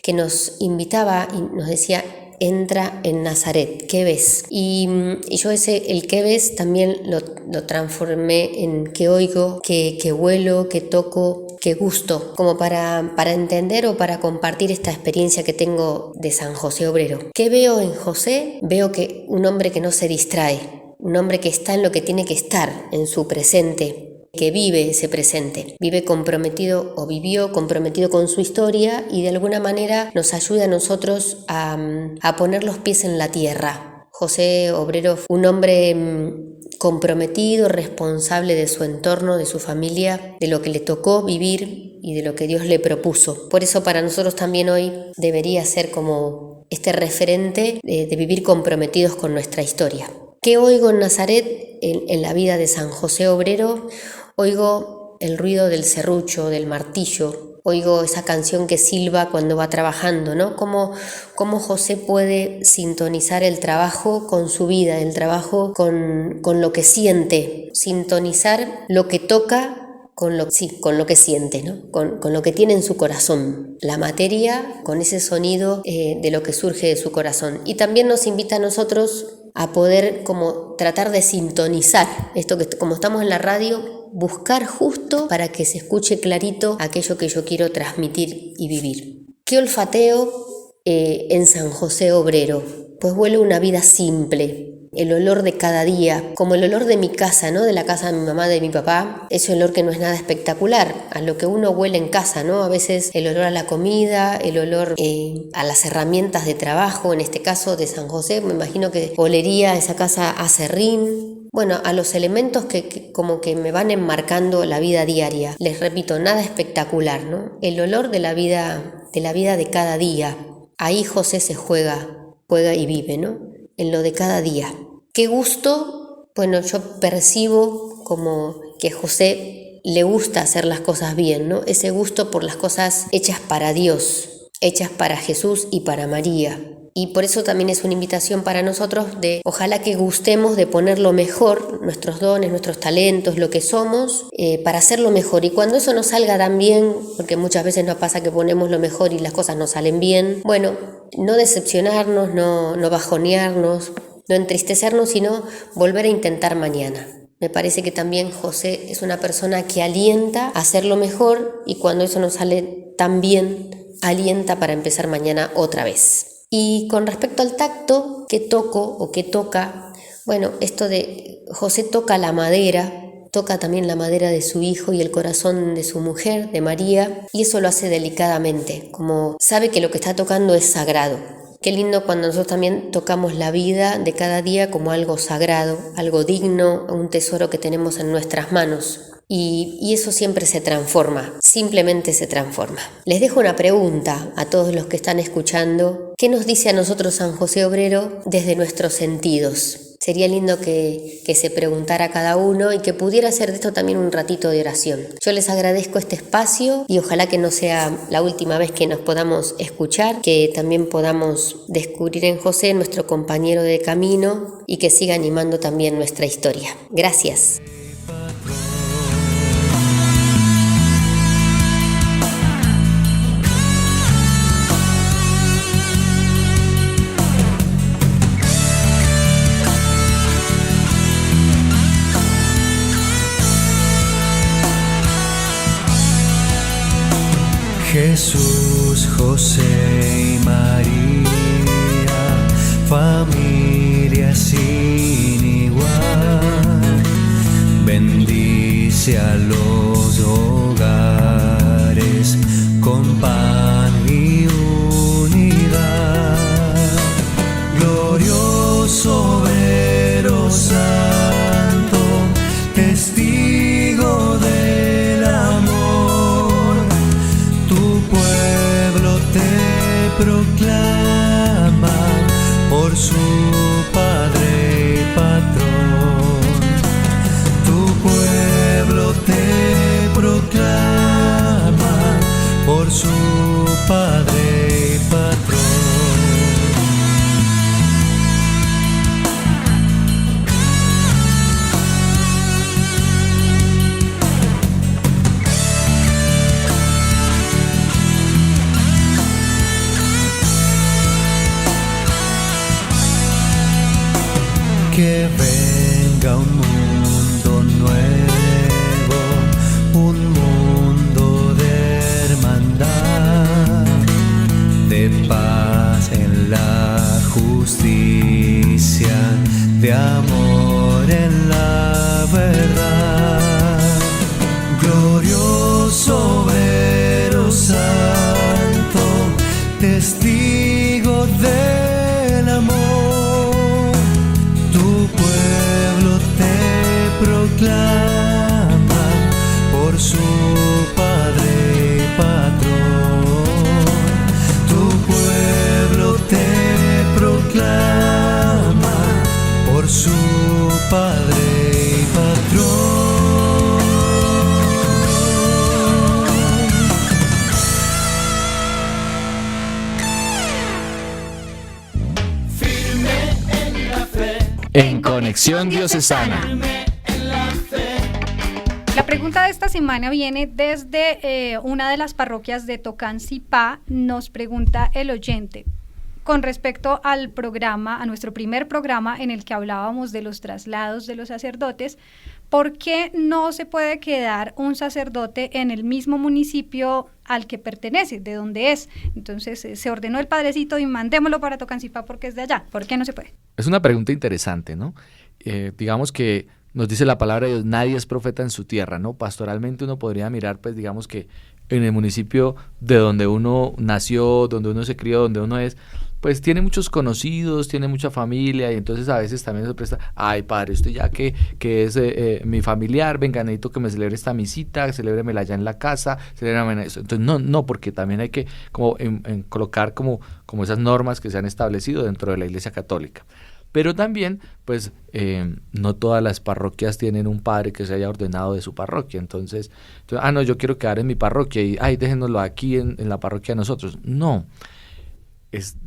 que nos invitaba y nos decía: entra en Nazaret, ¿qué ves? Y yo el ¿qué ves? También lo transformé en ¿qué oigo? ¿Qué huelo? ¿Qué toco? ¿Qué gusto? Como para entender o para compartir esta experiencia que tengo de San José obrero. ¿Qué veo en José? Veo que un hombre que no se distrae, un hombre que está en lo que tiene que estar, en su presente, que vive ese presente, vive comprometido o vivió comprometido con su historia y de alguna manera nos ayuda a nosotros a poner los pies en la tierra. José obrero, un hombre comprometido, responsable de su entorno, de su familia, de lo que le tocó vivir y de lo que Dios le propuso. Por eso para nosotros también hoy debería ser como este referente de vivir comprometidos con nuestra historia. ¿Qué oigo en Nazaret en la vida de San José obrero? Oigo el ruido del serrucho, del martillo, oigo esa canción que silba cuando va trabajando, ¿no? Cómo José puede sintonizar el trabajo con su vida, el trabajo con lo que siente, sintonizar lo que toca con lo que siente, ¿no? Con lo que tiene en su corazón, la materia con ese sonido de lo que surge de su corazón. Y también nos invita a nosotros a poder como tratar de sintonizar esto que como estamos en la radio, buscar justo para que se escuche clarito aquello que yo quiero transmitir y vivir. ¿Qué olfateo en San José obrero? Pues huele una vida simple, el olor de cada día, como el olor de mi casa, ¿no? De la casa de mi mamá, de mi papá, ese olor que no es nada espectacular, a lo que uno huele en casa, ¿no? A veces el olor a la comida, el olor a las herramientas de trabajo, en este caso de San José, me imagino que olería esa casa a serrín. Bueno, a los elementos que como que me van enmarcando la vida diaria. Les repito, nada espectacular, ¿no? El olor de la vida de cada día. Ahí José se juega y vive, ¿no? En lo de cada día. ¿Qué gusto? Bueno, yo percibo como que a José le gusta hacer las cosas bien, ¿no? Ese gusto por las cosas hechas para Dios, hechas para Jesús y para María. Y por eso también es una invitación para nosotros de ojalá que gustemos de poner lo mejor, nuestros dones, nuestros talentos, lo que somos, para hacerlo mejor. Y cuando eso no salga tan bien, porque muchas veces nos pasa que ponemos lo mejor y las cosas no salen bien, bueno, no decepcionarnos, no bajonearnos, no entristecernos, sino volver a intentar mañana. Me parece que también José es una persona que alienta a hacerlo mejor y cuando eso no sale tan bien, alienta para empezar mañana otra vez. Y con respecto al tacto, ¿qué toco o qué toca? Bueno, esto de José toca la madera, toca también la madera de su hijo y el corazón de su mujer, de María, y eso lo hace delicadamente, como sabe que lo que está tocando es sagrado. Qué lindo cuando nosotros también tocamos la vida de cada día como algo sagrado, algo digno, un tesoro que tenemos en nuestras manos. Y eso siempre se transforma, simplemente se transforma. Les dejo una pregunta a todos los que están escuchando. ¿Qué nos dice a nosotros San José Obrero desde nuestros sentidos? Sería lindo que se preguntara cada uno y que pudiera hacer de esto también un ratito de oración. Yo les agradezco este espacio y ojalá que no sea la última vez que nos podamos escuchar, que también podamos descubrir en José nuestro compañero de camino y que siga animando también nuestra historia. Gracias. Jesús, José y María, familia sin igual, bendice a los hogares con pan y unidad. Glorioso obrero santo, testigo del amor, tu pueblo te proclama por su Padre y Patrón. Tu pueblo te proclama por su Padre y Patrón. Que venga un mundo nuevo, un mundo de hermandad, de paz en la justicia, de amor en la verdad. Glorioso obrero santo, testigo del amor, proclama por su Padre y Patrón. Tu pueblo te proclama por su Padre y Patrón. Firme en la fe. En Conexión Diocesana. La pregunta de esta semana viene desde una de las parroquias de Tocancipá. Nos pregunta el oyente con respecto al programa, a nuestro primer programa en el que hablábamos de los traslados de los sacerdotes. ¿Por qué no se puede quedar un sacerdote en el mismo municipio al que pertenece, de donde es? Entonces se ordenó el padrecito y mandémoslo para Tocancipá porque es de allá. ¿Por qué no se puede? Es una pregunta interesante, ¿no? Digamos que nos dice la palabra de Dios, nadie es profeta en su tierra, ¿no? Pastoralmente uno podría mirar, pues digamos que en el municipio de donde uno nació, donde uno se crió, donde uno es, pues tiene muchos conocidos, tiene mucha familia y entonces a veces también se presta, ay padre, usted ya que es mi familiar, venga, necesito que me celebre esta misita, celébremela allá en la casa, celébrame eso. Entonces no, porque también hay que como en colocar como esas normas que se han establecido dentro de la Iglesia Católica. Pero también, pues, no todas las parroquias tienen un padre que se haya ordenado de su parroquia. Entonces, no, yo quiero quedar en mi parroquia y, déjenoslo aquí en la parroquia de nosotros. No,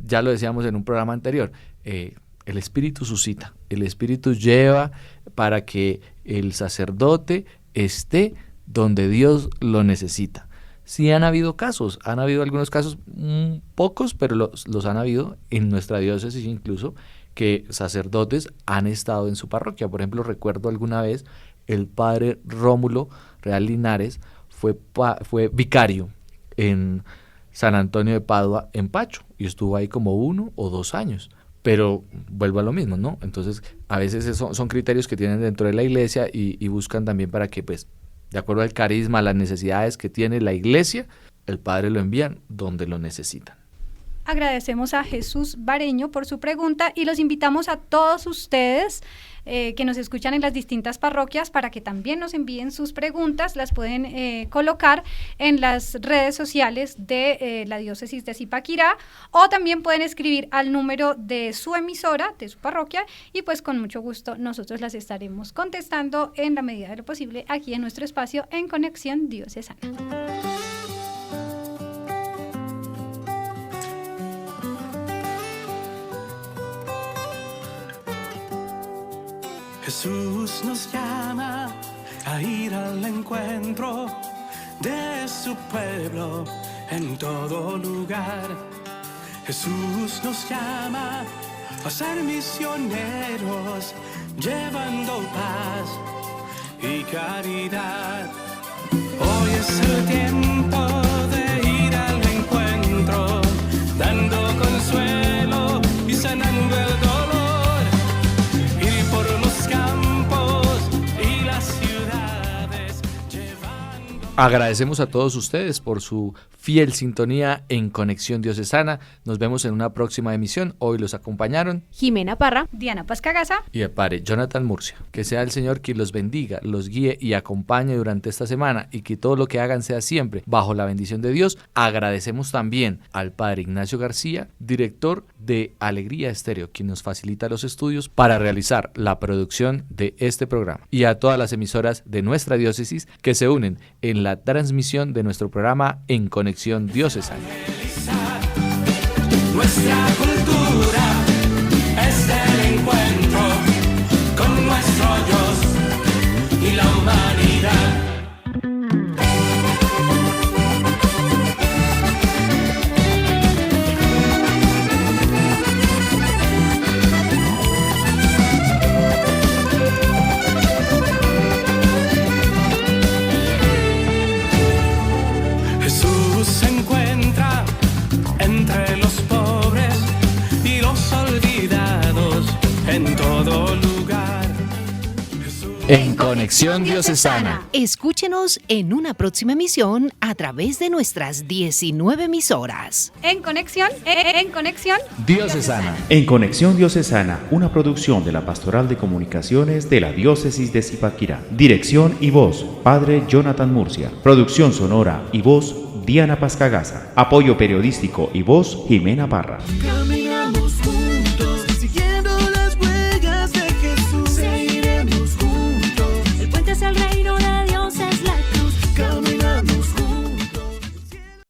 ya lo decíamos en un programa anterior, el Espíritu suscita, el Espíritu lleva para que el sacerdote esté donde Dios lo necesita. Sí han habido algunos casos, pocos, pero los han habido en nuestra diócesis incluso, que sacerdotes han estado en su parroquia. Por ejemplo, recuerdo alguna vez el padre Rómulo Real Linares fue vicario en San Antonio de Padua, en Pacho, y estuvo ahí como 1 o 2 años. Pero vuelvo a lo mismo, ¿no? Entonces, a veces son criterios que tienen dentro de la iglesia y buscan también para que, pues, de acuerdo al carisma, las necesidades que tiene la iglesia, el padre lo envían donde lo necesitan. Agradecemos a Jesús Bareño por su pregunta y los invitamos a todos ustedes que nos escuchan en las distintas parroquias para que también nos envíen sus preguntas. Las pueden colocar en las redes sociales de la diócesis de Zipaquirá, o también pueden escribir al número de su emisora, de su parroquia, y pues con mucho gusto nosotros las estaremos contestando en la medida de lo posible aquí en nuestro espacio En Conexión Diocesana. Jesús nos llama a ir al encuentro de su pueblo en todo lugar. Jesús nos llama a ser misioneros, llevando paz y caridad. Hoy es el tiempo de ir al encuentro, dando consuelo y sanando el dolor. Agradecemos a todos ustedes por su fiel sintonía en Conexión Diocesana. Nos vemos en una próxima emisión. Hoy los acompañaron Jimena Parra, Diana Pascagasa y el padre Jonathan Murcia. Que sea el Señor quien los bendiga, los guíe y acompañe durante esta semana, y que todo lo que hagan sea siempre bajo la bendición de Dios. Agradecemos también al padre Ignacio García, director de Alegría Estéreo, quien nos facilita los estudios para realizar la producción de este programa, y a todas las emisoras de nuestra diócesis que se unen en la transmisión de nuestro programa En Conexión Diocesana. Nuestra cultura es el encuentro con nuestro Dios y la humanidad. En Conexión Diocesana. Escúchenos en una próxima emisión a través de nuestras 19 emisoras. En Conexión Diocesana. En Conexión Diocesana, una producción de la Pastoral de Comunicaciones de la Diócesis de Zipaquirá. Dirección y voz, Padre Jonathan Murcia. Producción sonora y voz, Diana Pascagasa. Apoyo periodístico y voz, Jimena Parra.